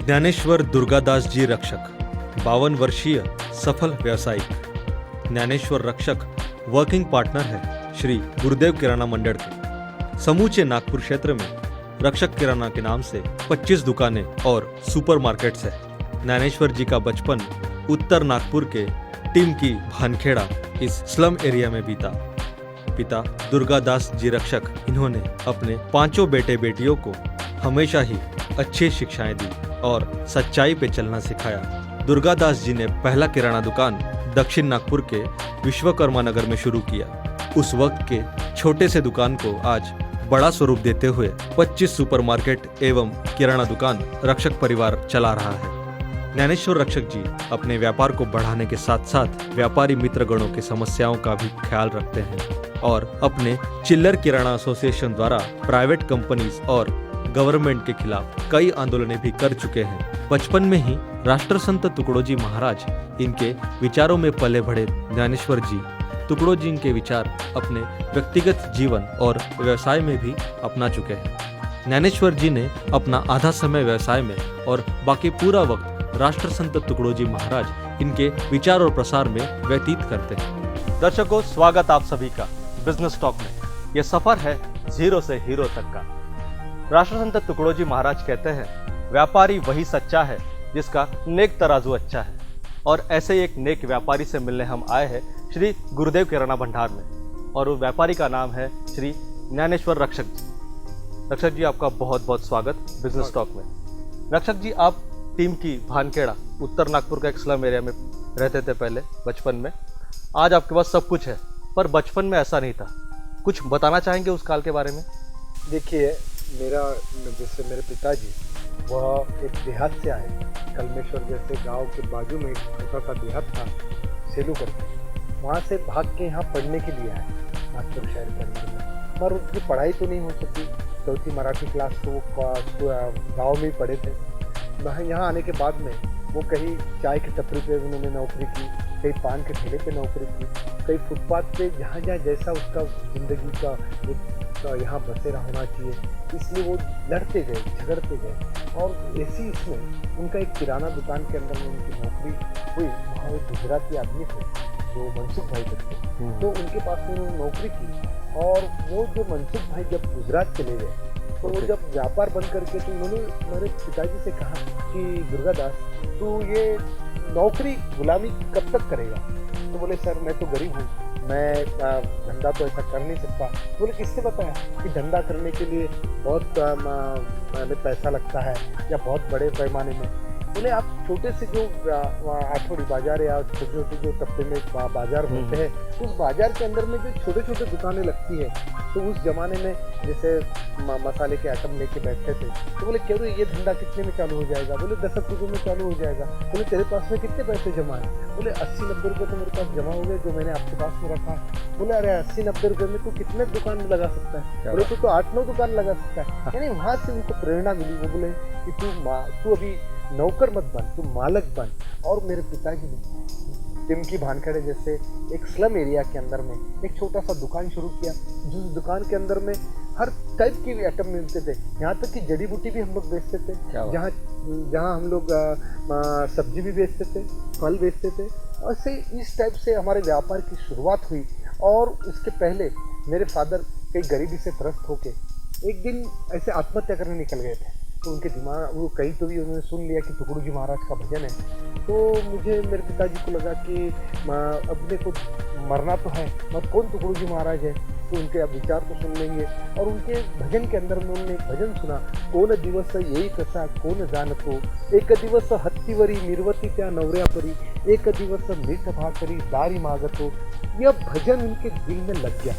ज्ञानेश्वर दुर्गादास जी रक्षक 52 वर्षीय सफल व्यावसायिक। ज्ञानेश्वर रक्षक वर्किंग पार्टनर है श्री गुरुदेव किराना मंडल के। समूचे नागपुर क्षेत्र में रक्षक किराना के नाम से 25 दुकानें और सुपरमार्केट्स है। ज्ञानेश्वर जी का बचपन उत्तर नागपुर के टीम की भानखेड़ा इस स्लम एरिया में बीता। पिता दुर्गादास जी रक्षक इन्होंने अपने 5 बेटे बेटियों को हमेशा ही अच्छी शिक्षाएं दी और सच्चाई पे चलना सिखाया। दुर्गादास जी ने पहला किराना दुकान दक्षिण नागपुर के विश्वकर्मा नगर में शुरू किया। उस वक्त के छोटे से दुकान को आज बड़ा स्वरूप देते हुए 25 सुपरमार्केट एवं किराना दुकान रक्षक परिवार चला रहा है। ज्ञानेश्वर रक्षक जी अपने व्यापार को बढ़ाने के साथ साथ व्यापारी मित्रगणों की समस्याओं का भी ख्याल रखते हैं और अपने चिल्लर किराना एसोसिएशन द्वारा प्राइवेट कंपनीज और गवर्नमेंट के खिलाफ कई आंदोलनें भी कर चुके हैं। बचपन में ही राष्ट्रसंत तुकडोजी महाराज इनके विचारों में पले बढ़े ज्ञानेश्वर जी तुकडोजी के विचार अपने व्यक्तिगत जीवन और व्यवसाय में भी अपना चुके हैं। ज्ञानेश्वर जी ने अपना आधा समय व्यवसाय में और बाकी पूरा वक्त राष्ट्रसंत तुकडोजी महाराज इनके विचार और प्रसार में व्यतीत करते हैं। दर्शकों, स्वागत आप सभी का बिजनेस टॉक में। यह सफर है जीरो से हीरो तक का। राष्ट्रसंत तुकडोजी महाराज कहते हैं, व्यापारी वही सच्चा है जिसका नेक तराजू अच्छा है। और ऐसे ही एक नेक व्यापारी से मिलने हम आए हैं श्री गुरुदेव किराना भंडार में, और उस व्यापारी का नाम है श्री ज्ञानेश्वर रक्षक जी। रक्षक जी, आपका बहुत बहुत स्वागत बिजनेस टॉक में। रक्षक जी, आप टीम की भानखेड़ा उत्तर नागपुर का एक स्लम एरिया में रहते थे पहले बचपन में। आज आपके पास सब कुछ है, पर बचपन में ऐसा नहीं था। कुछ बताना चाहेंगे उस काल के बारे में? देखिए, मेरे पिताजी वह एक देहात से आए। कलमेश्वर जैसे गांव के बाजू में एक छोटा सा देहात था, सेलू करके। वहाँ से भाग के यहाँ पढ़ने के लिए आए नागपुर शहर के अंदर में। पर उनकी पढ़ाई तो नहीं हो सकी। चौथी मराठी क्लास तो वो गाँव में ही पढ़े थे। यहाँ आने के बाद में वो कहीं चाय की टपरी पे उन्होंने नौकरी की, कहीं पान के ठेले पे नौकरी की, कहीं फुटपाथ पे, जहाँ जैसा उसका ज़िंदगी का एक यहाँ बसेरा होना चाहिए, इसलिए वो लड़ते गए, झगड़ते गए। और ऐसी इसमें उनका एक किराना दुकान के अंदर में उनकी नौकरी हुई। वहाँ एक गुजराती आदमी थे जो मनसुख भाई थे, तो उनके पास में उन्होंने नौकरी की। और वो जो मनसुख भाई जब गुजरात चले गए तो वो जब व्यापार बंद करके, तो उन्होंने मेरे पिताजी से कहा कि दुर्गादास, तू ये नौकरी गुलामी कब तक करेगा? तो बोले, सर मैं तो गरीब हूँ, मैं धंधा तो ऐसा कर नहीं सकता। बोले, किससे बताया कि धंधा करने के लिए बहुत पैसा लगता है या बहुत बड़े पैमाने में? बोले, आप छोटे से जो आठवड़ी बाजार या छोटे छोटे जो तबके में बाजार होते हैं, उस बाजार के अंदर में जो छोटे छोटे दुकानें लगती है, तो उस जमाने में जैसे मसाले के आइटम लेके बैठते थे। तो बोले, क्यों ये धंधा कितने में चालू हो जाएगा? बोले, 10 रुपये में चालू हो जाएगा। बोले, तेरे पास में कितने पैसे जमा है? बोले, 80-90 रुपये तो मेरे पास जमा हो गए, जो मैंने आपके पास में रखा। बोले, अरे 80-90 रुपये में तू कितने दुकान लगा सकता है? बोले, तू तो 8-9 दुकान लगा सकता है। यानी वहाँ से उनको प्रेरणा मिली। वो बोले कि तू अभी नौकर मत बन, तू मालक बन। और मेरे पिताजी ने टीम की भानखेड़े जैसे एक स्लम एरिया के अंदर में एक छोटा सा दुकान शुरू किया, जिस दुकान के अंदर में हर टाइप की आइटम मिलते थे। यहाँ तक कि जड़ी बूटी भी हम लोग बेचते थे, जहाँ हम लोग सब्जी भी बेचते थे, फल बेचते थे। और से इस टाइप से हमारे व्यापार की शुरुआत हुई। और इसके पहले मेरे फादर कई गरीबी से त्रस्त होके एक दिन ऐसे आत्महत्या करने निकल गए थे। तो उनके दिमाग वो कहीं तो भी उन्होंने सुन लिया कि तुकडोजी महाराज का भजन है। तो मुझे मेरे पिताजी को लगा कि अपने को मरना तो है, मत कौन तुकडोजी महाराज है, तो उनके अब विचार तो सुन लेंगे। और उनके भजन के अंदर में उन्होंने एक भजन सुना, कोण दिवस येई कसा कोण जाणतो, एक दिवस हत्तीवरी निर्वती त्या नवऱ्यापरी, एक दिवस मीठ भाकरी दारी मागतो। यह भजन उनके दिल में लग गया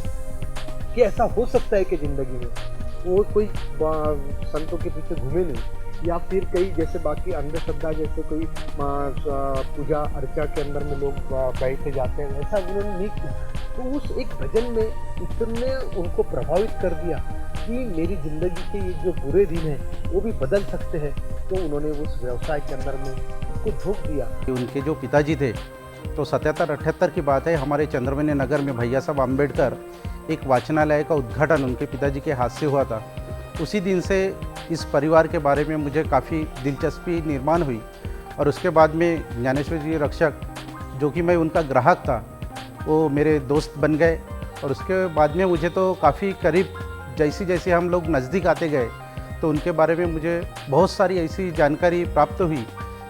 कि ऐसा हो सकता है कि जिंदगी में वो कोई संतों के पीछे घूमे नहीं, या फिर कई जैसे बाकी अंधश्रद्धा जैसे कोई पूजा अर्चा के अंदर में लोग बैठे जाते हैं, ऐसा उन्होंने नहीं किया। तो उस एक भजन में इतने उनको प्रभावित कर दिया कि मेरी ज़िंदगी के ये जो बुरे दिन हैं वो भी बदल सकते हैं। तो उन्होंने उस व्यवसाय के अंदर में उसको झोंक दिया। उनके जो पिताजी थे, तो 77-78 की बात है, हमारे चंद्रमणि नगर में भैया साहब आम्बेडकर एक वाचनालय का उद्घाटन उनके पिताजी के हाथ से हुआ था। उसी दिन से इस परिवार के बारे में मुझे काफ़ी दिलचस्पी निर्माण हुई। और उसके बाद में ज्ञानेश्वर जी रक्षक, जो कि मैं उनका ग्राहक था, वो मेरे दोस्त बन गए। और उसके बाद में मुझे तो काफ़ी करीब जैसे जैसे हम लोग नज़दीक आते गए तो उनके बारे में मुझे बहुत सारी ऐसी जानकारी प्राप्त हुई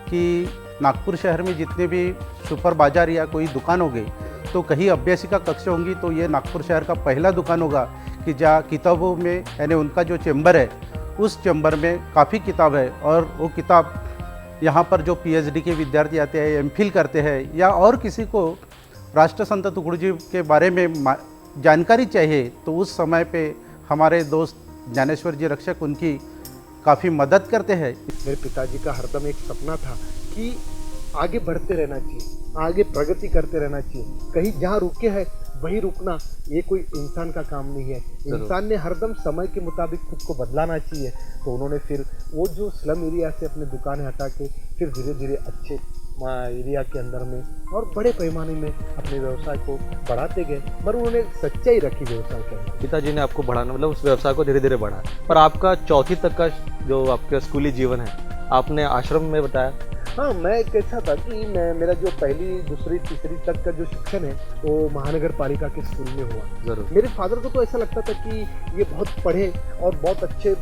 कि नागपुर शहर में जितने भी सुपर बाज़ार या कोई दुकान हो गई तो कहीं अभ्यासिका कक्ष होंगी तो ये नागपुर शहर का पहला दुकान होगा कि जहाँ किताबों में, यानी उनका जो चैम्बर है उस चैम्बर में काफ़ी किताब है। और वो किताब यहाँ पर जो PhD के विद्यार्थी आते हैं, MPhil करते हैं, या और किसी को राष्ट्रसंत तुकडोजी के बारे में जानकारी चाहिए तो उस समय पे हमारे दोस्त ज्ञानेश्वर जी रक्षक उनकी काफ़ी मदद करते हैं। मेरे पिताजी का हरदम एक सपना था कि आगे बढ़ते रहना चाहिए, आगे प्रगति करते रहना चाहिए। कहीं जहाँ रुके हैं वहीं रुकना ये कोई इंसान का काम नहीं है। इंसान ने हरदम समय के मुताबिक खुद को बदलाना चाहिए। तो उन्होंने फिर वो जो स्लम एरिया से अपने दुकानें हटा के फिर धीरे धीरे अच्छे एरिया के अंदर में और बड़े पैमाने में अपने व्यवसाय को बढ़ाते गए, पर उन्होंने सच्चाई रखी व्यवसाय के अंदर। पिताजी ने आपको बढ़ाना, मतलब उस व्यवसाय को धीरे धीरे बढ़ाया। पर आपका चौथी तक का जो आपका स्कूली जीवन है आपने आश्रम में बताया। हाँ, मैं कैसा था कि मेरा जो पहली, दूसरी, तीसरी तक का जो शिक्षण है वो महानगर पालिका के स्कूल में हुआ। जरूर। मेरे फादर को तो ऐसा लगता था कि ये बहुत पढ़े और बहुत अच्छे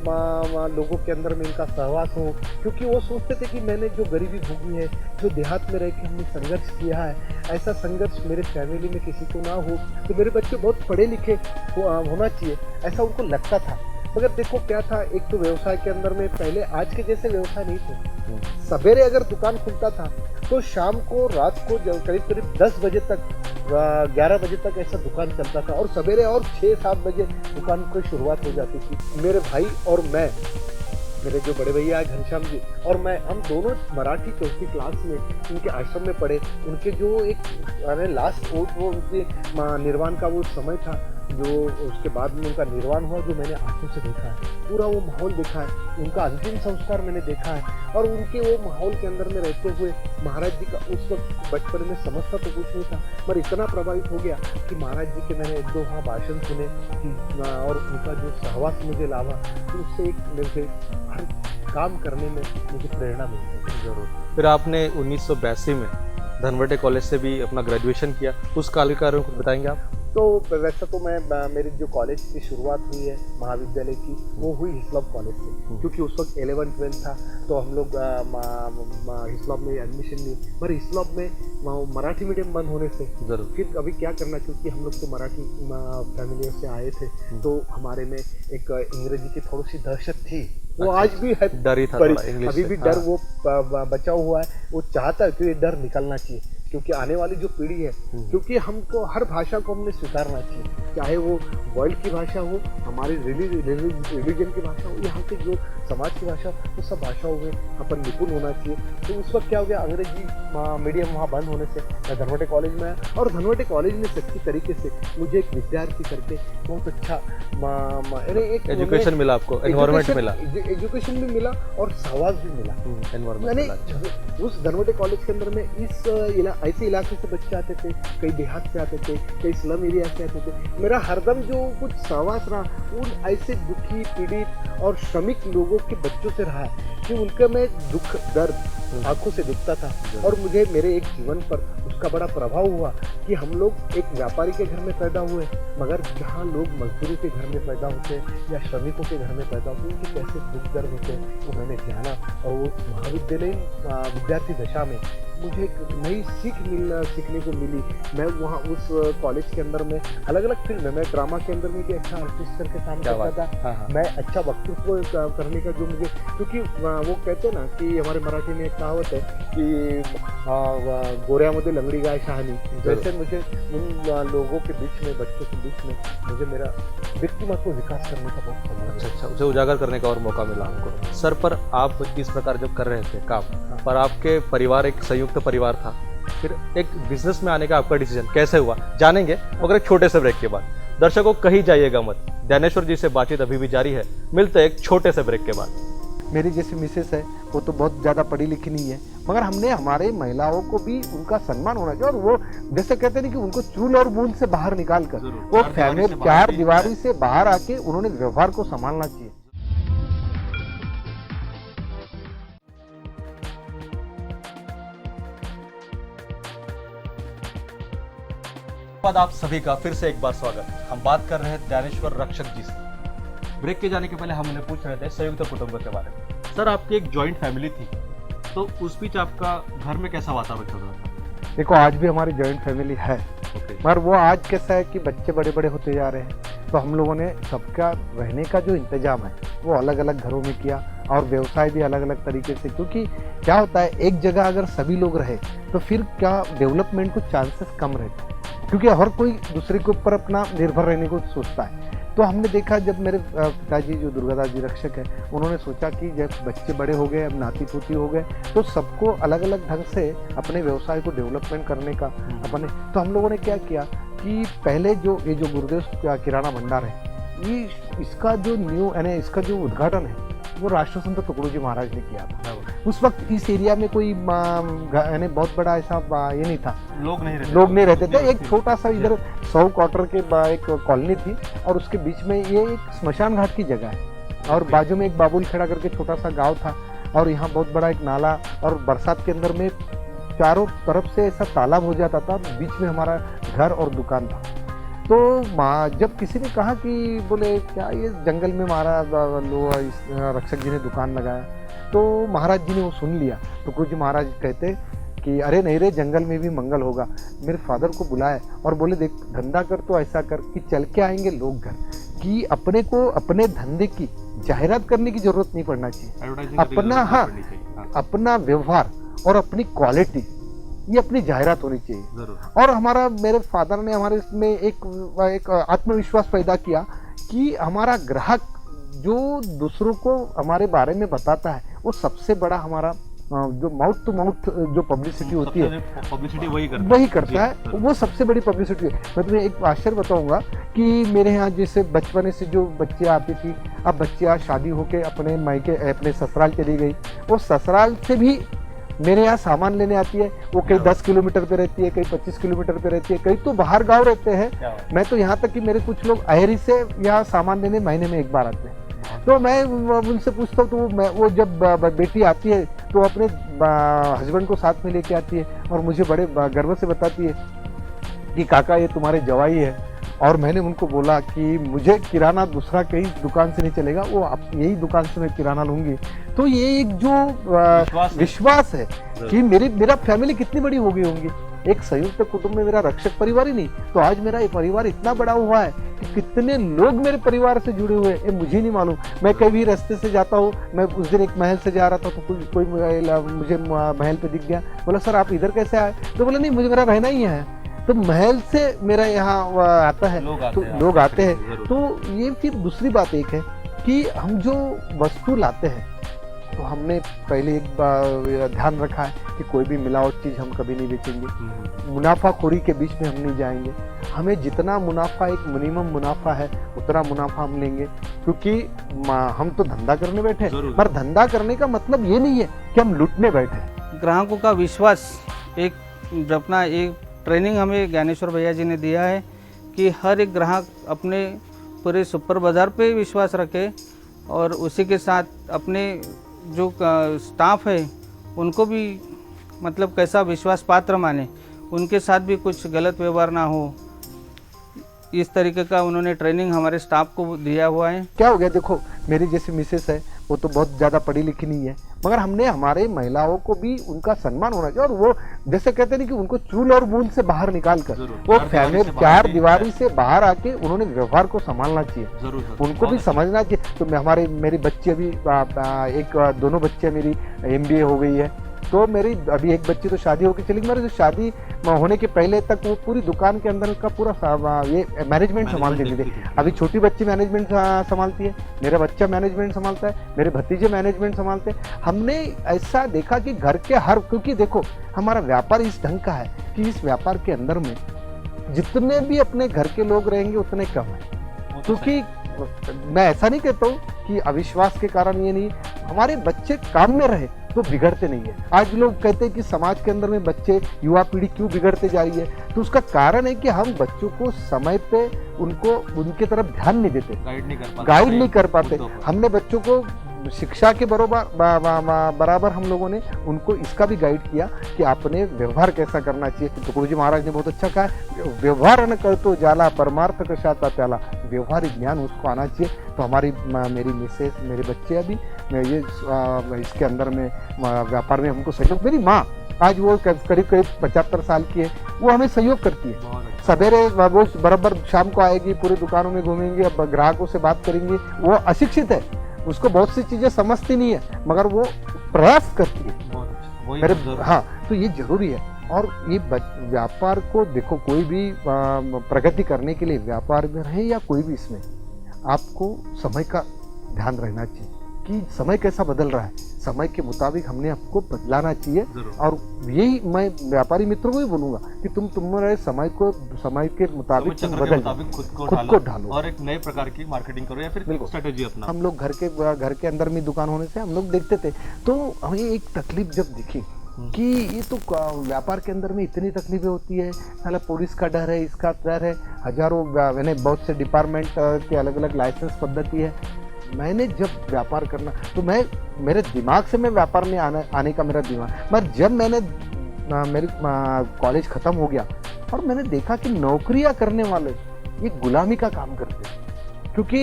लोगों के अंदर में इनका सहवास हो, क्योंकि वो सोचते थे कि मैंने जो गरीबी भोगी है, जो देहात में रह के हमने संघर्ष किया है, ऐसा संघर्ष मेरे फैमिली में किसी को ना हो, तो मेरे बच्चे बहुत पढ़े लिखे होना चाहिए, ऐसा उनको लगता था। मगर देखो क्या था, एक तो व्यवसाय के अंदर में पहले आज के जैसे व्यवसाय नहीं थे। सवेरे अगर दुकान खुलता था तो शाम को, रात को करीब करीब 10 बजे तक, 11 बजे तक ऐसा दुकान चलता था। और सवेरे और 6-7 बजे दुकान की शुरुआत हो जाती थी। मेरे भाई और मैं, मेरे जो बड़े भैया है घनश्याम जी और मैं, हम दोनों मराठी चौथी क्लास में उनके आश्रम में पढ़े। उनके जो एक लास्ट कोर्ट, वो उनके निर्वाण का वो समय था, जो उसके बाद में उनका निर्वाण हुआ, जो मैंने आंखों से देखा है, पूरा वो माहौल देखा है, उनका अंतिम संस्कार मैंने देखा है। और उनके वो माहौल के अंदर में रहते हुए महाराज जी का उस वक्त बचपन में समझता तो कुछ नहीं था, पर इतना प्रभावित हो गया कि महाराज जी के मैंने 1-2 वहाँ भाषण सुने और उनका जो सहवास मुझे लाभा, तो उससे एक मुझे हर काम करने में मुझे प्रेरणा मिलती। जरूर। फिर आपने 1982 में धनवटे कॉलेज से भी अपना ग्रेजुएशन किया, उस काल के बारे में कुछ बताएंगे आप? तो वैसे तो मैं, मेरी जो कॉलेज की शुरुआत हुई है महाविद्यालय की, वो हुई हिस्लॉप कॉलेज से, क्योंकि उस वक्त 11-12 था तो हम लोग हिस्लॉप में एडमिशन लिए। पर हिस्लॉप में मराठी मीडियम बंद होने से फिर अभी क्या करना, क्योंकि हम लोग तो मराठी फैमिली से आए थे, तो हमारे में एक अंग्रेजी की थोड़ी सी दहशत थी। वो आज भी है, डर ही था, अभी भी डर वो बचा हुआ है। वो चाहता है कि ये डर निकलना चाहिए, क्योंकि आने वाली जो पीढ़ी है, क्योंकि हमको हर भाषा को हमने स्वीकारना चाहिए, चाहे वो वर्ल्ड की भाषा हो, हमारी रिलीजन की भाषा हो, यहाँ के जो समाज की भाषा, वो सब भाषाओं में अपन निपुण होना चाहिए। तो उस वक्त क्या हो गया, अंग्रेजी मीडियम वहाँ बंद होने से मैं धनवटे कॉलेज में आया। और धनवटे कॉलेज में सच्ची तरीके से मुझे एक विद्यार्थी करके बहुत अच्छा एक एजुकेशन मिला, आपको एनवायरनमेंट मिला, एजुकेशन भी मिला और सहवास भी मिला। मैंने उस धनवटे कॉलेज के अंदर में ऐसे इलाके से बच्चे आते थे, कई देहात से आते थे, कई स्लम एरिया से आते थे। मेरा हरदम जो कुछ सहवास रहा उन ऐसे दुखी, पीड़ित और श्रमिक लोगों के बच्चों से रहा कि उनका मैं दुख, दर्द आंखों से दिखता था। और मुझे मेरे एक जीवन पर उसका बड़ा प्रभाव हुआ कि हम लोग एक व्यापारी के घर में पैदा हुए, मगर जहाँ लोग मजदूरों के घर में पैदा होते या श्रमिकों के घर में पैदा होते, उनके कैसे दुख दर्द होते हैं वो मैंने जाना। और वो महाविद्यालय विद्यार्थी दशा में मुझे एक नई सीखने को मिली। मैं वहाँ उस कॉलेज के अंदर में अलग अलग फील्ड में, मैं ड्रामा के अंदर में भी अच्छा आर्टिस्ट करके काम करता था। हाँ। मैं अच्छा वक्तृत्व करने का जो मुझे, क्योंकि वो कहते हैं ना कि हमारे मराठी में एक कहावत है कि गोऱ्यामध्ये लंगड़ी गाय शहानी, वैसे मुझे उन लोगों के बीच में, बच्चों के बीच में मुझे मेरा व्यक्तिमत्व विकास करने का बहुत समय, अच्छा, उसे उजागर करने का और मौका मिला हमको। सर, पर आप इस प्रकार जब कर रहे थे काम, पर आपके परिवार एक संयुक्त परिवार था, फिर एक बिजनेस में आने का आपका डिसीजन कैसे हुआ, जानेंगे मगर एक छोटे से ब्रेक के बाद। दर्शकों, कहीं जाइएगा मत, ज्ञानेश्वर जी से बातचीत अभी भी जारी है। मिलते हैं एक छोटे से ब्रेक के बाद। मेरी जैसी मिसेस है वो तो बहुत ज़्यादा पढ़ी लिखी नहीं है, मगर हमने हमारे महिलाओं को भी उनका सम्मान होना चाहिए। और वो जैसे कहते हैं कि उनको चूल और बूंद से बाहर निकाल कर वो फैमिली 4 दीवारी से बाहर आके उन्होंने व्यवहार को संभालना चाहिए। बाद आप सभी का फिर से एक बार स्वागत। हम बात कर रहे हैं ज्ञानेश्वर रक्षक जी से। ब्रेक के जाने के पहले हम उन्हें पूछ रहे थे संयुक्त कुटुंब के बारे में। सर, आपकी एक जॉइंट फैमिली थी, तो उस बीच आपका घर में कैसा वातावरण चल रहा था? देखो, आज भी हमारी जॉइंट फैमिली है, मगर वो आज कैसा है कि बच्चे बड़े बड़े होते जा रहे हैं, तो हम लोगों ने सबका रहने का जो इंतजाम है वो अलग अलग घरों में किया, और व्यवसाय भी अलग अलग तरीके से। क्योंकि क्या होता है, एक जगह अगर सभी लोग रहे तो फिर क्या डेवलपमेंट को चांसेस कम रहते हैं, क्योंकि हर कोई दूसरे के ऊपर अपना निर्भर रहने को सोचता है। तो हमने देखा, जब मेरे पिताजी जो दुर्गादास जी रक्षक है, उन्होंने सोचा कि जब बच्चे बड़े हो गए, अब नाती पोती हो गए, तो सबको अलग अलग ढंग से अपने व्यवसाय को डेवलपमेंट करने का अपने। तो हम लोगों ने क्या किया कि पहले जो ये जो गुरुदेव किराना भंडार है, ये इसका जो न्यू यानी इसका जो उद्घाटन है वो राष्ट्रसंत तुकडोजी महाराज ने किया था। उस वक्त इस एरिया में कोई यानी बहुत बड़ा ऐसा ये नहीं था, लोग नहीं रहते थे। एक छोटा सा इधर 100 क्वार्टर के एक कॉलोनी थी, और उसके बीच में ये एक स्मशान घाट की जगह है, और बाजू में एक बाबुल खेड़ा करके छोटा सा गांव था, और यहाँ बहुत बड़ा एक नाला, और बरसात के अंदर में चारों तरफ से ऐसा तालाब हो जाता था, बीच में हमारा घर और दुकान था। तो जब किसी ने कहा कि बोले क्या ये जंगल में महाराज रक्षक जी ने दुकान लगाया, तो महाराज जी ने वो सुन लिया। तो गुरु जी महाराज कहते कि अरे नहीं रे, जंगल में भी मंगल होगा। मेरे फादर को बुलाए और बोले देख, धंधा कर तो ऐसा कर कि चल के आएंगे लोग घर, कि अपने को अपने धंधे की जाहिरात करने की जरूरत नहीं पड़ना चाहिए। अपना व्यवहार और अपनी क्वालिटी, ये अपनी जाहिरात होनी चाहिए। और हमारा मेरे फादर ने हमारे इसमें एक आत्मविश्वास पैदा किया कि हमारा ग्राहक जो दूसरों को हमारे बारे में बताता है, वो सबसे बड़ा हमारा जो माउथ टू माउथ जो पब्लिसिटी होती है, पब्लिसिटी वही करता है, वो सबसे बड़ी पब्लिसिटी है। मैं तुम्हें एक आश्चर्य बताऊंगा कि मेरे यहाँ जैसे बचपन से जो बच्चे आती थी, अब बच्चे आज शादी होके अपने मायके अपने ससुराल चली गई, वो ससुराल से भी मेरे यहाँ सामान लेने आती है। वो कई 10 किलोमीटर पे रहती है, कई 25 किलोमीटर पे रहती है, कई तो बाहर गांव रहते हैं। मैं तो यहाँ तक कि मेरे कुछ लोग अहरी से यहाँ सामान लेने महीने में एक बार आते हैं। तो मैं उनसे पूछता हूँ, तो वो जब बेटी आती है तो अपने हस्बैंड को साथ में लेके आती है, और मुझे बड़े गर्व से बताती है कि काका ये तुम्हारे जवाई है। और मैंने उनको बोला कि मुझे किराना दूसरा कहीं दुकान से नहीं चलेगा, वो यही दुकान से मैं किराना लूंगी। तो ये एक जो विश्वास है कि मेरा फैमिली कितनी बड़ी हो गई होंगी। एक संयुक्त कुटुंब में मेरा रक्षक परिवार ही नहीं, तो आज मेरा ये परिवार इतना बड़ा हुआ है कि कितने लोग मेरे परिवार से जुड़े हुए हैं, ये मुझे नहीं मालूम। मैं कभी रास्ते से जाता हूँ, मैं उस दिन एक महल से जा रहा था, तो कोई मुझे महल पे दिख गया, बोला सर आप इधर कैसे आए? तो बोला नहीं, मुझे मेरा रहना ही है। तो महल से मेरा यहाँ आता है, लोग आते हैं। तो ये फिर दूसरी बात एक है कि हम जो वस्तु लाते हैं, तो हमने पहले एक ध्यान रखा है कि कोई भी मिलावट चीज़ हम कभी नहीं बेचेंगे, मुनाफाखोरी के बीच में हम नहीं जाएंगे। हमें जितना मुनाफा, एक मिनिमम मुनाफा है, उतना मुनाफा हम लेंगे, क्योंकि हम तो धंधा करने बैठे हैं। पर धंधा करने का मतलब ये नहीं है कि हम लूटने बैठे। ग्राहकों का विश्वास, एक अपना एक ट्रेनिंग हमें ज्ञानेश्वर भैया जी ने दिया है कि हर एक ग्राहक अपने पूरे सुपर बाज़ार पे विश्वास रखे, और उसी के साथ अपने जो स्टाफ है उनको भी मतलब कैसा विश्वास पात्र माने, उनके साथ भी कुछ गलत व्यवहार ना हो, इस तरीके का उन्होंने ट्रेनिंग हमारे स्टाफ को दिया हुआ है। क्या हो गया, देखो मेरी जैसी मिसेस है, वो तो बहुत ज़्यादा पढ़ी लिखी नहीं है, मगर हमने हमारे महिलाओं को भी उनका सम्मान होना चाहिए। और वो जैसे कहते नहीं कि उनको चूल और मूल से बाहर निकाल कर, वो फैमिली 4 दीवारी से बाहर आके उन्होंने व्यवहार को संभालना चाहिए, उनको भी समझना चाहिए। तो मेरी बच्ची अभी दोनों बच्चे मेरी MBA हो गई है, तो मेरी अभी एक बच्ची तो शादी होकर चली गई। मेरी शादी होने के पहले तक वो पूरी दुकान के अंदर का पूरा ये मैनेजमेंट संभालती थी। अभी छोटी बच्ची मैनेजमेंट संभालती है, मेरा बच्चा मैनेजमेंट संभालता है, मेरे भतीजे मैनेजमेंट संभालते हैं। हमने ऐसा देखा कि घर के क्योंकि देखो हमारा व्यापार इस ढंग का है कि इस व्यापार के अंदर में जितने भी अपने घर के लोग रहेंगे उतने कम है। क्योंकि मैं ऐसा नहीं कहता हूँ कि अविश्वास के कारण ये नहीं, हमारे बच्चे काम में रहे तो बिगड़ते नहीं है। आज लोग कहते हैं कि समाज के अंदर में बच्चे, युवा पीढ़ी क्यों बिगड़ते जा रही है, तो उसका कारण है कि हम बच्चों को समय पे उनके तरफ ध्यान नहीं देते, गाइड नहीं कर पाते। हमने बच्चों को शिक्षा के बराबर हम लोगों ने उनको इसका भी गाइड किया कि आपने व्यवहार कैसा करना चाहिए। तो गुरुजी महाराज ने बहुत अच्छा कहा है, व्यवहार न कर तो जाला परमार्थ कशाता प्याला, व्यवहारिक ज्ञान उसको आना चाहिए। तो हमारी मेरी मिसेस, मेरे बच्चे अभी ये इसके अंदर में व्यापार में हमको सहयोग, मेरी माँ आज वो करीब 75 साल की है, वो हमें सहयोग करती है। सवेरे वो बराबर शाम को आएगी, पूरी दुकानों में घूमेंगी, अब ग्राहकों से बात करेंगी। वो अशिक्षित है, उसको बहुत सी चीजें समझती नहीं है, मगर वो प्रयास करती है। मेरे हाँ, तो ये जरूरी है। और ये व्यापार को देखो, कोई भी प्रगति करने के लिए व्यापार में रहे या कोई भी, इसमें आपको समय का ध्यान रहना चाहिए कि समय कैसा बदल रहा है, समय के मुताबिक हमने आपको बदलाना चाहिए। और यही मैं व्यापारी मित्रों को भी बोलूंगा कि तुम्हारे समय के मुताबिक तुम बदल खुद को ढालो और एक नए प्रकार की मार्केटिंग करो या फिर स्ट्रेटेजी अपना। हम लोग घर के अंदर में दुकान होने से हम लोग देखते थे, तो हमें एक तकलीफ जब दिखी कि ये तो व्यापार के अंदर में इतनी तकलीफें होती है, साला पुलिस का डर है, इसका डर है, हजारों मैंने बहुत से डिपार्टमेंट के अलग अलग लाइसेंस पद्धति है। मैंने जब व्यापार करना तो मेरे दिमाग से मैं व्यापार में आने का मेरा दिमाग, मगर जब मैंने मेरी कॉलेज ख़त्म हो गया और मैंने देखा कि नौकरियां करने वाले ये गुलामी का काम करते हैं। क्योंकि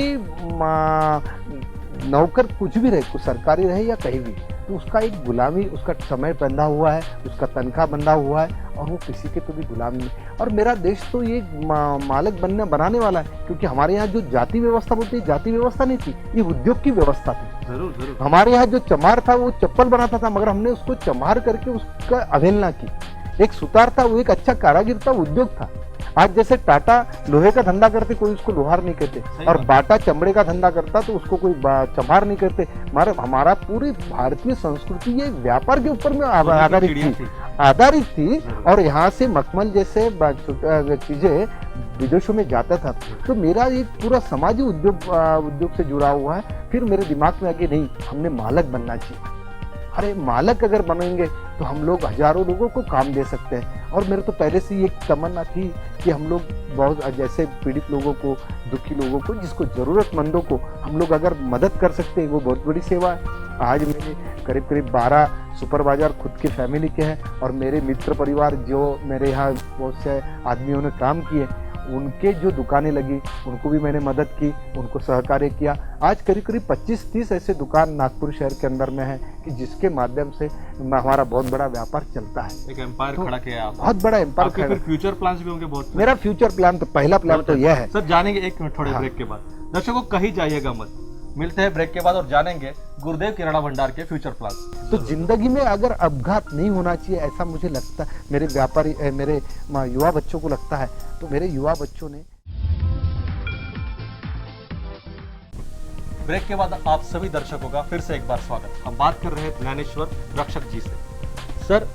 नौकर कुछ भी रहे, कुछ सरकारी रहे या कहीं भी, तो उसका एक गुलामी, उसका समय बंधा हुआ है, उसका तनख्वाह बंधा हुआ है और वो किसी के तो भी गुलाम नहीं। और मेरा देश तो ये मालिक बनाने वाला है, क्योंकि हमारे यहाँ जो जाति व्यवस्था बोलती है, जाति व्यवस्था नहीं थी, ये उद्योग की व्यवस्था थी। जरूर। हमारे यहाँ जो चमार था वो चप्पल बनाता था, मगर हमने उसको चमार करके उसका अवहेलना की। एक सुतार था, वो एक अच्छा कारागिर था, उद्योग था। आज जैसे टाटा लोहे का धंधा करते, कोई उसको लोहार नहीं कहते, और बाटा चमड़े का धंधा करता तो उसको कोई चमार नहीं कहते। हमारा पूरी भारतीय संस्कृति ये व्यापार के ऊपर में आधारित थी। और यहाँ से मखमल जैसे चीजें विदेशों में जाता था। तो मेरा ये पूरा समाजी उद्योग से जुड़ा हुआ है। फिर मेरे दिमाग में आगे नहीं, हमने मालक बनना चाहिए। अरे मालक अगर बनेंगे तो हम लोग हजारों लोगों को काम दे सकते हैं। और मेरे तो पहले से ये तमन्ना थी कि हम लोग बहुत जैसे पीड़ित लोगों को, दुखी लोगों को, जिसको ज़रूरतमंदों को हम लोग अगर मदद कर सकते हैं, वो बहुत बड़ी सेवा है। आज मेरे करीब 12 सुपरवाइजर खुद के फैमिली के हैं, और मेरे मित्र परिवार जो मेरे यहाँ बहुत से आदमियों ने काम किए, उनके जो दुकानें लगी उनको भी मैंने मदद की, उनको सहकार्य किया। आज करीब 25-30 ऐसे दुकान नागपुर शहर के अंदर में है कि जिसके माध्यम से हमारा बहुत बड़ा व्यापार चलता है। एक एम्पायर खड़ा किया आप, बहुत बड़ा एम्पायर खड़ा। फिर फ्यूचर प्लान्स भी होंगे बहुत। मेरा फ्यूचर प्लान तो पहला प्लान तो यह है सर, जानेंगे एक मिनट थोड़े ब्रेक के बाद। दर्शकों कहीं जाइएगा मत, मिलते हैं ब्रेक के बाद और जानेंगे गुरुदेव किराना भंडार के फ्यूचर प्लान। तो जिंदगी में अगर अपघात नहीं होना चाहिए, ऐसा मुझे लगता है, मेरे युवा बच्चों को लगता है। तो मेरे युवा बच्चों ने ब्रेक के बाद आप सभी दर्शकों का फिर से एक बार स्वागत। हम बात कर रहे हैं ज्ञानेश्वर रक्षक जी से। सर,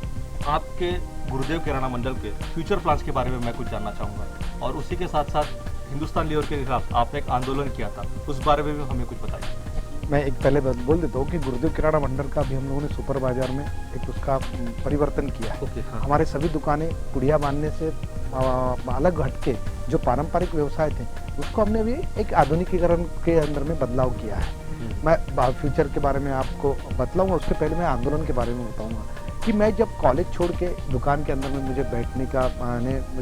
आपके गुरुदेव किराना मंडल के फ्यूचर प्लान्स के बारे में मैं कुछ जानना चाहूँगा, और उसी के साथ साथ हिंदुस्तान लीवर के खिलाफ आपने एक आंदोलन किया था, उस बारे में भी हमें कुछ बताइए। मैं एक पहले बोल देता हूँ कि गुरुदेव किराना भंडार का भी हम लोगों ने सुपर बाजार में एक उसका परिवर्तन किया है। हमारे सभी दुकानें पुड़िया बांधने से अलग हटके जो पारंपरिक व्यवसाय थे, उसको हमने भी एक आधुनिकीकरण के अंदर में बदलाव किया है। मैं फ्यूचर के बारे में आपको बतलाऊंगा, उसके पहले मैं आंदोलन के बारे में बताऊंगा कि मैं जब कॉलेज छोड़ के दुकान के अंदर में मुझे बैठने का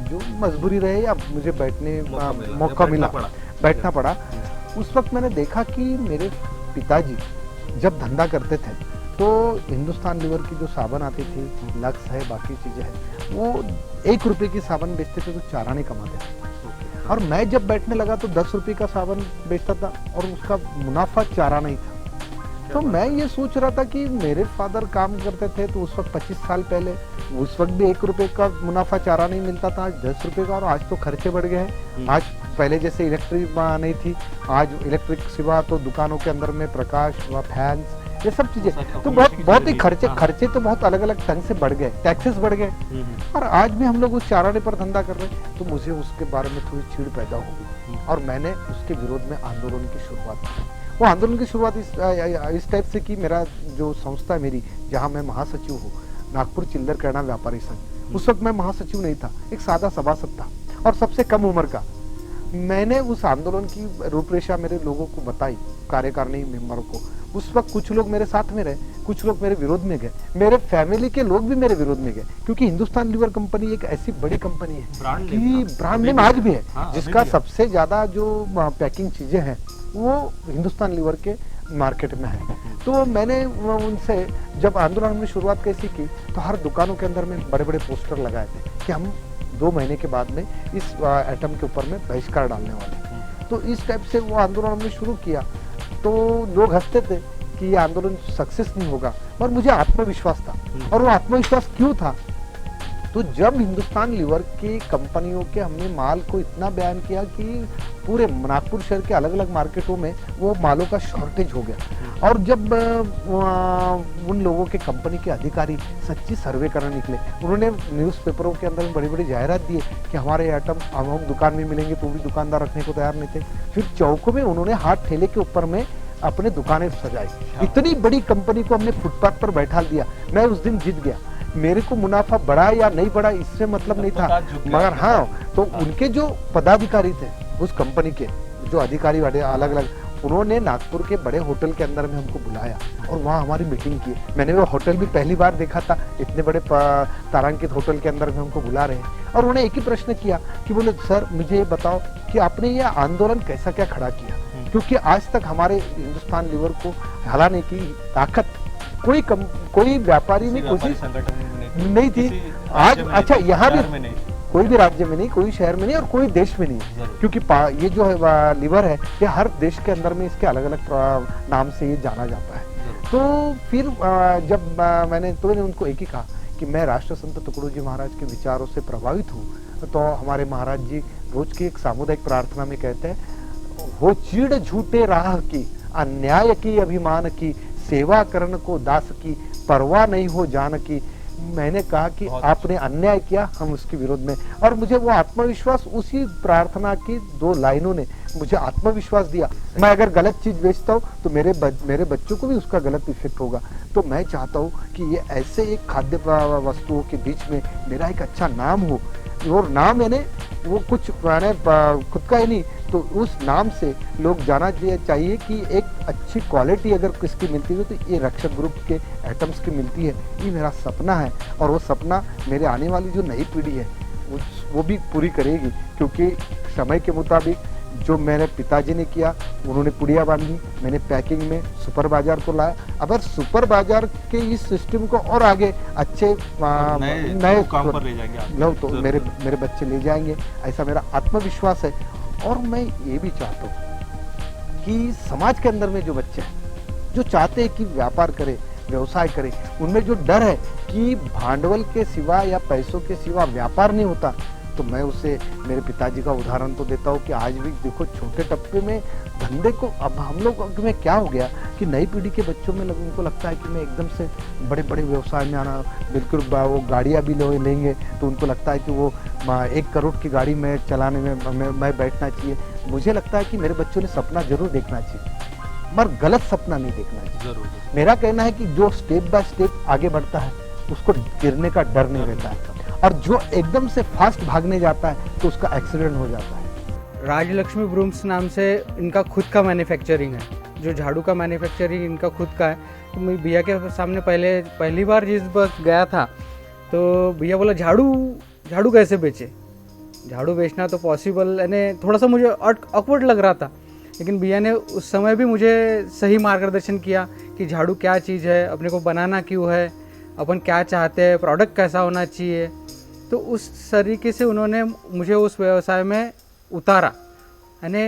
जो मजबूरी रहे या मुझे बैठने मौका मिला, बैठना पड़ा, उस वक्त मैंने देखा कि मेरे पिताजी जब धंधा करते थे तो हिंदुस्तान लीवर की जो साबन आती थी, लक्स है, बाकी चीज़ें हैं, वो 1 रुपये की साबन बेचते थे तो 4 आने कमाते थे। और मैं जब बैठने लगा तो 10 रुपये का साबन बेचता था और उसका मुनाफा 4 आना ही था। तो मैं ये सोच रहा था कि मेरे फादर काम करते थे तो उस वक्त 25 साल पहले, उस वक्त भी 1 रुपये का मुनाफा 4 आना ही मिलता था, आज 10 रुपये का। और आज तो खर्चे बढ़ गए हैं। आज पहले जैसे इलेक्ट्रिक नहीं थी, आज इलेक्ट्रिक सिवा तो दुकानों के अंदर में प्रकाश व फैंस, ये सब चीजें तो बहुत ही खर्चे तो बहुत अलग अलग ढंग से बढ़ गए, टैक्सेस बढ़ गए। और आज भी हम लोग उस 4 आने पर धंधा कर रहे हैं, तो मुझे उसके बारे में थोड़ी चिढ़ पैदा हो गई और मैंने उसके विरोध में आंदोलन की शुरुआत की। वो आंदोलन की शुरुआत इस टाइप से कि मेरा जो संस्था मेरी, जहाँ मैं महासचिव हूँ, नागपुर चिल्लर किराना व्यापारी संघ, उस वक्त मैं महासचिव नहीं था, एक सादा सभासद था और सबसे कम उम्र का। मैंने उस आंदोलन की रूपरेखा मेरे लोगों को बताई, कार्यकारिणी मेंबरों को, उस वक्त कुछ लोग मेरे साथ में रहे, कुछ लोग मेरे विरोध में गए, मेरे फैमिली के लोग भी मेरे विरोध में गए, क्योंकि हिंदुस्तान लीवर कंपनी एक ऐसी बड़ी कंपनी है कि ब्रांड नेम आज भी है, जिसका सबसे ज्यादा जो पैकिंग चीजें हैं वो हिंदुस्तान लीवर के मार्केट में है। तो मैंने उनसे जब आंदोलन हमने शुरुआत कैसी की, तो हर दुकानों के अंदर में बड़े बड़े पोस्टर लगाए थे कि हम 2 महीने के बाद में इस आइटम के ऊपर में बहिष्कार डालने वाले हैं। तो इस टाइप से वो आंदोलन हमने शुरू किया, तो लोग हंसते थे कि ये आंदोलन सक्सेस नहीं होगा, पर मुझे आत्मविश्वास था। और वो आत्मविश्वास क्यों था, तो जब हिंदुस्तान लीवर की कंपनियों के हमने माल को इतना बयान किया कि पूरे नागपुर शहर के अलग अलग मार्केटों में वो मालों का शॉर्टेज हो गया, और जब उन लोगों के कंपनी के अधिकारी सच्ची सर्वे करने निकले, उन्होंने न्यूज़पेपरों के अंदर में बड़ी बड़ी जाहिरात दी कि हमारे आइटम हम दुकान में मिलेंगे, तो भी दुकानदार रखने को तैयार नहीं थे। फिर चौकों में उन्होंने हाथ ठेले के ऊपर में अपने दुकानें सजाई। इतनी बड़ी कंपनी को हमने फुटपाथ पर बैठा दिया। मैं उस दिन जीत गया। मेरे को मुनाफा बढ़ा या नहीं बढ़ा इससे मतलब नहीं था, मगर हाँ, तो उनके जो पदाधिकारी थे उस कंपनी के जो अधिकारी वाले अलग अलग, उन्होंने नागपुर के बड़े होटल के अंदर में हमको बुलाया और वहाँ हमारी मीटिंग की। मैंने वो होटल भी पहली बार देखा था, इतने बड़े तारांकित होटल के अंदर में हमको बुला रहे हैं। और उन्होंने एक ही प्रश्न किया कि बोले सर मुझे ये बताओ कि आपने ये आंदोलन कैसा क्या खड़ा किया, क्योंकि आज तक हमारे हिंदुस्तान लीवर को हराने की ताकत कोई व्यापारी ने कोशिश नहीं थी। आज अच्छा यहाँ भी कोई भी राज्य में नहीं, कोई शहर में नहीं और कोई देश में नहीं, क्योंकि ये जो है लीवर है ये हर देश के अंदर में इसके अलग अलग नाम से ये जाना जाता है। तो फिर जब मैंने उनको एक ही कहा कि मैं राष्ट्र संत तुकडोजी जी महाराज के विचारों से प्रभावित हूँ, तो हमारे महाराज जी रोज की एक सामुदायिक प्रार्थना में कहते हैं, हो चीड़ झूठे राह की, अन्याय की अभिमान की, सेवा करन को दास की, परवाह नहीं हो जान की। मैंने कहा कि आपने अन्याय किया, हम उसके विरोध में, और मुझे वो आत्मविश्वास उसी प्रार्थना की 2 लाइनों ने मुझे आत्मविश्वास दिया। मैं अगर गलत चीज बेचता हूँ तो मेरे बच्चों को भी उसका गलत इफेक्ट होगा। तो मैं चाहता हूँ कि ये ऐसे एक खाद्य वस्तुओं के बीच में मेरा एक अच्छा नाम हो, और नाम यानी वो कुछ मैंने खुद का ही नहीं, तो उस नाम से लोग जाना चाहिए कि एक अच्छी क्वालिटी अगर किसकी मिलती है तो ये रक्षक ग्रुप के आइटम्स की मिलती है। ये मेरा सपना है, और वो सपना मेरे आने वाली जो नई पीढ़ी है वो भी पूरी करेगी, क्योंकि समय के मुताबिक जो मेरे पिताजी ने किया, उन्होंने पुड़िया बांधी, मैंने पैकिंग में सुपर बाजार को लाया। अगर सुपर बाजार के इस सिस्टम को और आगे अच्छे नए काम पर ले जाएंगे तो मेरे बच्चे ले जाएंगे, ऐसा मेरा आत्मविश्वास है। और मैं ये भी चाहता हूँ कि समाज के अंदर में जो बच्चे हैं जो चाहते हैं कि व्यापार करें, व्यवसाय करें, उनमें जो डर है कि भांडवल के सिवा या पैसों के सिवा व्यापार नहीं होता, तो मैं उसे मेरे पिताजी का उदाहरण तो देता हूँ कि आज भी देखो छोटे टप्पे में धंधे को, अब हम लोग में क्या हो गया कि नई पीढ़ी के बच्चों में उनको लगता है कि मैं एकदम से बड़े बड़े व्यवसाय में आना, बिल्कुल वो गाड़ियाँ भी लेंगे तो उनको लगता है कि वो 1 करोड़ की गाड़ी में चलाने में मैं बैठना चाहिए। मुझे लगता है कि मेरे बच्चों ने सपना जरूर देखना चाहिए, मगर गलत सपना नहीं देखना चाहिए। मेरा कहना है कि जो स्टेप बाय स्टेप आगे बढ़ता है उसको गिरने का डर नहीं रहता है, और जो एकदम से फास्ट भागने जाता है तो उसका एक्सीडेंट हो जाता है। राजलक्ष्मी ब्रूम्स नाम से इनका खुद का मैन्युफैक्चरिंग है, जो झाड़ू का मैन्युफैक्चरिंग इनका खुद का है। तो मैं भैया के सामने पहली बार जिस वक्त गया था तो भैया बोला झाड़ू कैसे बेचे, झाड़ू बेचना तो पॉसिबल, यानी थोड़ा सा मुझे ऑकवर्ड लग रहा था, लेकिन भैया ने उस समय भी मुझे सही मार्गदर्शन किया कि झाड़ू क्या चीज़ है, अपने को बनाना क्यों है, अपन क्या चाहते हैं, प्रोडक्ट कैसा होना चाहिए। तो उस तरीके से उन्होंने मुझे उस व्यवसाय में उतारा, यानी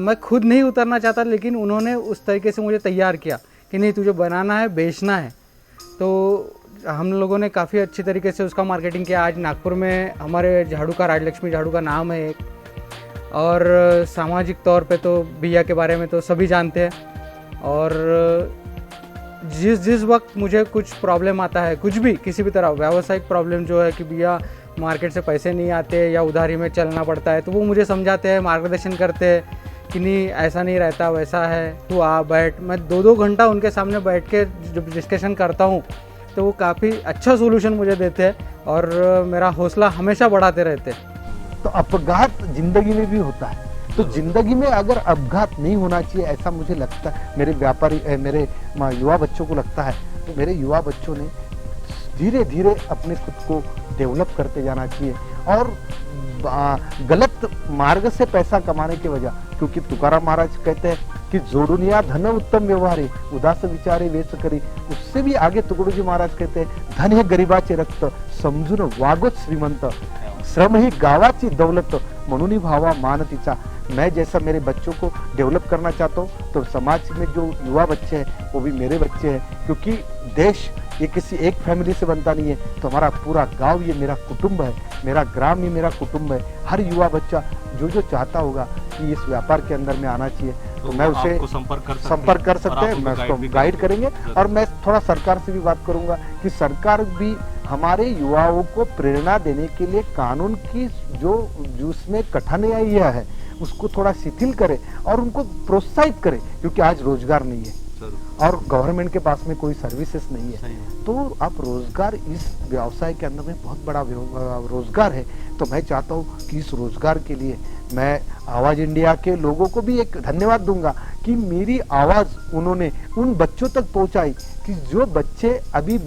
मैं खुद नहीं उतरना चाहता, लेकिन उन्होंने उस तरीके से मुझे तैयार किया कि नहीं तुझे बनाना है, बेचना है। तो हम लोगों ने काफ़ी अच्छी तरीके से उसका मार्केटिंग किया। आज नागपुर में हमारे झाड़ू का, राजलक्ष्मी झाड़ू का नाम है एक, और सामाजिक तौर पे तो भैया के बारे में तो सभी जानते हैं। और जिस वक्त मुझे कुछ प्रॉब्लम आता है, कुछ भी किसी भी तरह व्यावसायिक प्रॉब्लम जो है कि भैया मार्केट से पैसे नहीं आते या उधारी में चलना पड़ता है, तो वो मुझे समझाते हैं, मार्गदर्शन करते हैं कि नहीं ऐसा नहीं रहता, वैसा है, तू आ बैठ। मैं 2-2 घंटा उनके सामने बैठ के जब डिस्कशन करता हूँ तो वो काफ़ी अच्छा सोल्यूशन मुझे देते हैं और मेरा हौसला हमेशा बढ़ाते रहते हैं। तो अपघात जिंदगी में भी होता है, तो जिंदगी में अगर अपघात नहीं होना चाहिए, ऐसा मुझे लगता है, मेरे युवा बच्चों को लगता है। तो मेरे युवा बच्चों ने धीरे धीरे अपने खुद को डेवलप करते जाना चाहिए और गलत मार्ग से पैसा कमाने के वजह, क्योंकि तुकाराम महाराज कहते हैं कि जोडून या धन उत्तम व्यवहारे उदास विचारे वेच करी, उससे भी आगे तुकडोजी महाराज कहते हैं धन हे गरिबाचे रक्त समजून वागोच श्रीमंत, श्रम ही गावाची दौलत म्हणून ही भावा मान तिचा। मैं जैसा मेरे बच्चों को डेवलप करना चाहता हूँ, तो समाज में जो युवा बच्चे हैं वो भी मेरे बच्चे हैं, क्योंकि देश ये किसी एक फैमिली से बनता नहीं है। तो हमारा पूरा गांव ये मेरा कुटुंब है, मेरा ग्राम ये मेरा कुटुंब है। हर युवा बच्चा जो चाहता होगा कि इस व्यापार के अंदर में आना चाहिए, तो मैं उसे संपर्क कर सकते हैं, मैं उसको गाइड करेंगे। और मैं थोड़ा सरकार से भी बात करूंगा कि सरकार भी हमारे युवाओं को प्रेरणा देने के लिए कानून की जो उसमें कठिनाइयां है उसको थोड़ा शिथिल करे और उनको प्रोत्साहित करे, क्योंकि आज रोजगार नहीं है और गवर्नमेंट के पास में कोई सर्विसेज नहीं है। तो आप रोजगार, इस व्यवसाय के अंदर में बहुत बड़ा रोजगार है। तो मैं चाहता हूँ कि इस रोजगार के लिए मैं आवाज इंडिया के लोगों को भी एक धन्यवाद दूंगा कि मेरी आवाज उन्होंने उन बच्चों तक पहुंचाई कि जो बच्चे अभी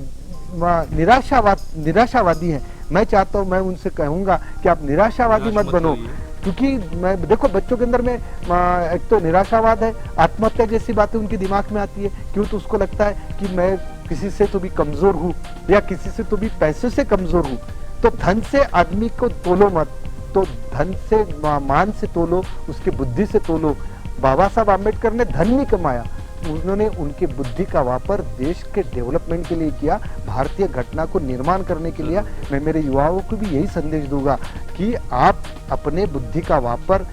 निराशावादी हैं। मैं चाहता हूँ, मैं उनसे कहूंगा कि आप निराशावादी मत बनो, क्योंकि मैं देखो बच्चों के अंदर में एक तो निराशावाद है, आत्महत्या जैसी बातें उनके दिमाग में आती है। क्यों? तो उसको लगता है कि मैं किसी से तो भी कमजोर हूँ या किसी से तो भी पैसे से कमजोर हूँ। तो धन से आदमी को तोलो मत, तो धन से मान से तोलो, उसके बुद्धि से तोलो। बाबा साहब आम्बेडकर ने धन नहीं कमाया, उन्होंने उनकी बुद्धि का वापर देश के डेवलपमेंट के लिए किया, भारतीय घटना को निर्माण करने के लिए। मैं मेरे युवाओं को भी यही संदेश दूंगा कि आप अपने बुद्धि का वापर,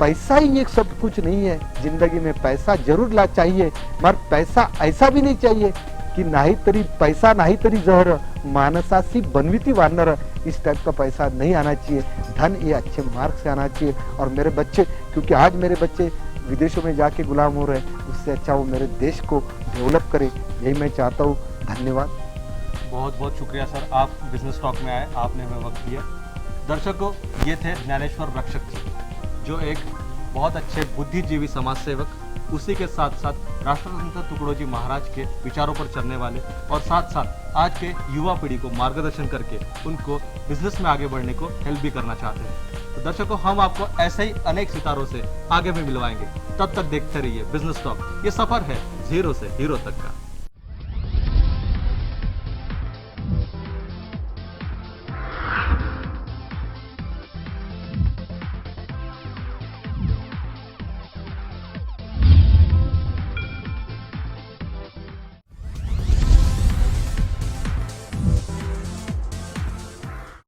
पैसा ही एक सब कुछ नहीं है जिंदगी में, पैसा जरूर ला चाहिए, मगर पैसा ऐसा भी नहीं चाहिए कि नाही तरी पैसा नाही तरी जहर मानसासी बनविती वानर, इस टाइप का पैसा नहीं आना चाहिए। धन ये अच्छे मार्ग से आना चाहिए। और मेरे बच्चे, क्योंकि आज मेरे बच्चे विदेशों में जाके गुलाम हो रहे हैं, उससे अच्छा वो मेरे देश को डेवलप करे, यही मैं चाहता हूँ। धन्यवाद, बहुत बहुत शुक्रिया सर, आप बिजनेस टॉक में आए, आपने हमें वक्त दिया। दर्शकों, ये थे ज्ञानेश्वर रक्षक जी, जो एक बहुत अच्छे बुद्धिजीवी समाज सेवक, उसी के साथ साथ राष्ट्रसंत तुकडोजी महाराज के विचारों पर चलने वाले, और साथ साथ आज के युवा पीढ़ी को मार्गदर्शन करके उनको बिजनेस में आगे बढ़ने को हेल्प भी करना चाहते हैं। तो दर्शकों, हम आपको ऐसे ही अनेक सितारों से आगे भी मिलवाएंगे। तब तक देखते रहिए बिजनेस टॉक। ये सफर है जीरो से हीरो तक का।